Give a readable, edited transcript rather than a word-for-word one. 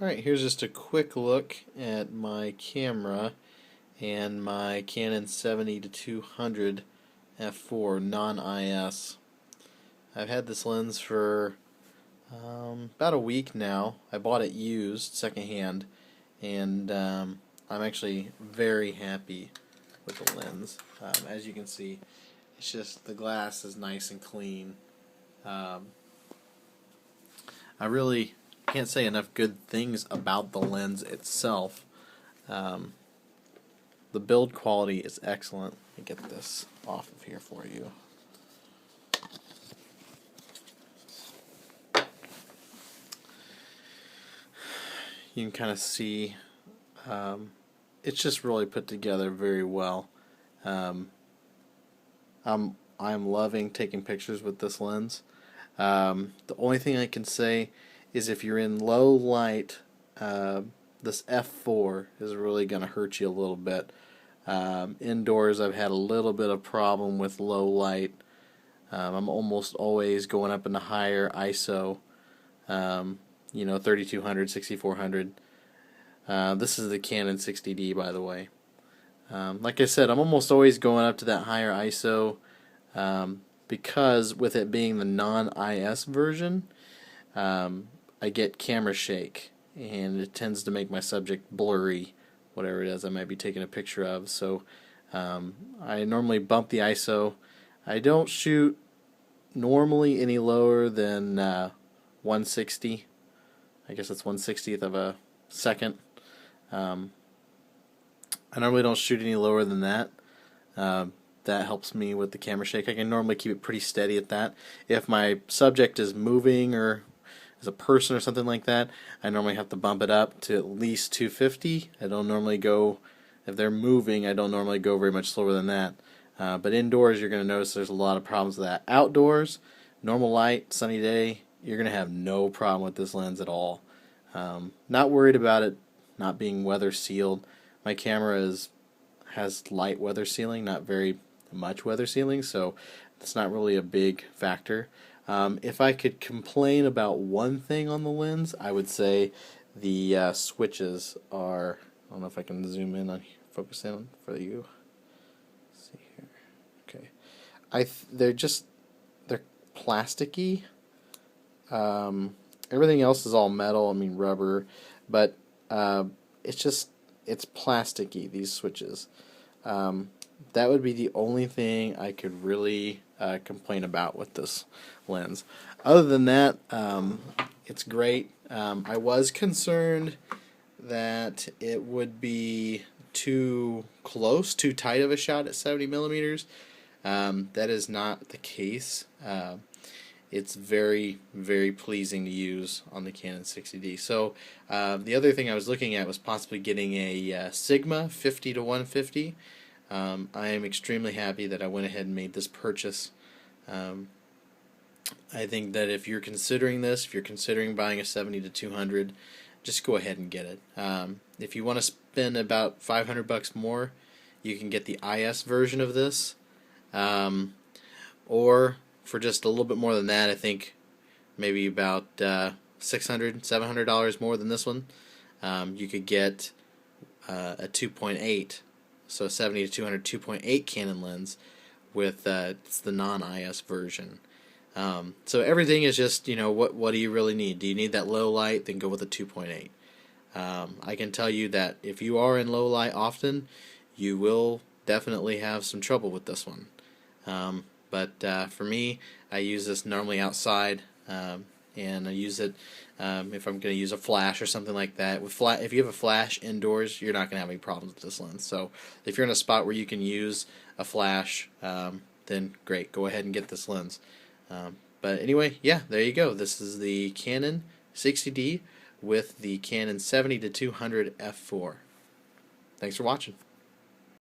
Alright, here's just a quick look at my camera and my Canon 70-200 f4 non-IS. I've had this lens for about a week now. I bought it used, secondhand, and I'm actually very happy with the lens. As you can see, it's just the glass is nice and clean. I really can't say enough good things about the lens itself. The build quality is excellent. Let me get this off of here for you. You can kind of see it's just really put together very well. I'm loving taking pictures with this lens. The only thing I can say is if you're in low light, this f4 is really going to hurt you a little bit. Indoors, I've had a little bit of problem with low light. I'm almost always going up in the higher ISO, 3200, 6400. This is the Canon 60D, by the way. Like I said, I'm almost always going up to that higher ISO because with it being the non-IS version, I get camera shake, and it tends to make my subject blurry, whatever it is I might be taking a picture of. So I normally bump the ISO. I don't shoot normally any lower than 160. I guess it's 1/60th of a second. I normally don't shoot any lower than that. That helps me with the camera shake. I can normally keep it pretty steady at that. If my subject is moving or is a person or something like that, I normally have to bump it up to at least 250. I don't normally go, if they're moving, I don't normally go very much slower than that. But indoors, you're going to notice there's a lot of problems with that. Outdoors, normal light, sunny day, you're going to have no problem with this lens at all. Not worried about it not being weather sealed. My camera has light weather sealing, not very much weather sealing, so it's not really a big factor. If I could complain about one thing on the lens, I would say the switches are, I don't know if I can zoom in on here, focus in for you. Let's see here. Okay. They're plasticky. Everything else is all metal, I mean rubber, but it's plasticky, these switches. That would be the only thing I could really complain about with this lens. Other than that, it's great. I was concerned that it would be too close, too tight of a shot at 70 millimeters. That is not the case. It's very, very pleasing to use on the Canon 60D. So the other thing I was looking at was possibly getting a Sigma 50-150. I am extremely happy that I went ahead and made this purchase. I think that if you're considering this, if you're considering buying a 70-200, just go ahead and get it. If you want to spend about $500 more, you can get the IS version of this, or for just a little bit more than that, I think maybe about $600, $700 more than this one, you could get a 2.8. So 70-200 2.8 Canon lens with it's the non-IS version. So everything is just, what do you really need? Do you need that low light? Then go with a 2.8. I can tell you that if you are in low light often, you will definitely have some trouble with this one. But for me, I use this normally outside, and I use it if I'm going to use a flash or something like that. If you have a flash indoors, you're not going to have any problems with this lens. So if you're in a spot where you can use a flash, then great, go ahead and get this lens. But anyway, yeah, there you go. This is the Canon 60D with the Canon 70-200 f4. Thanks for watching.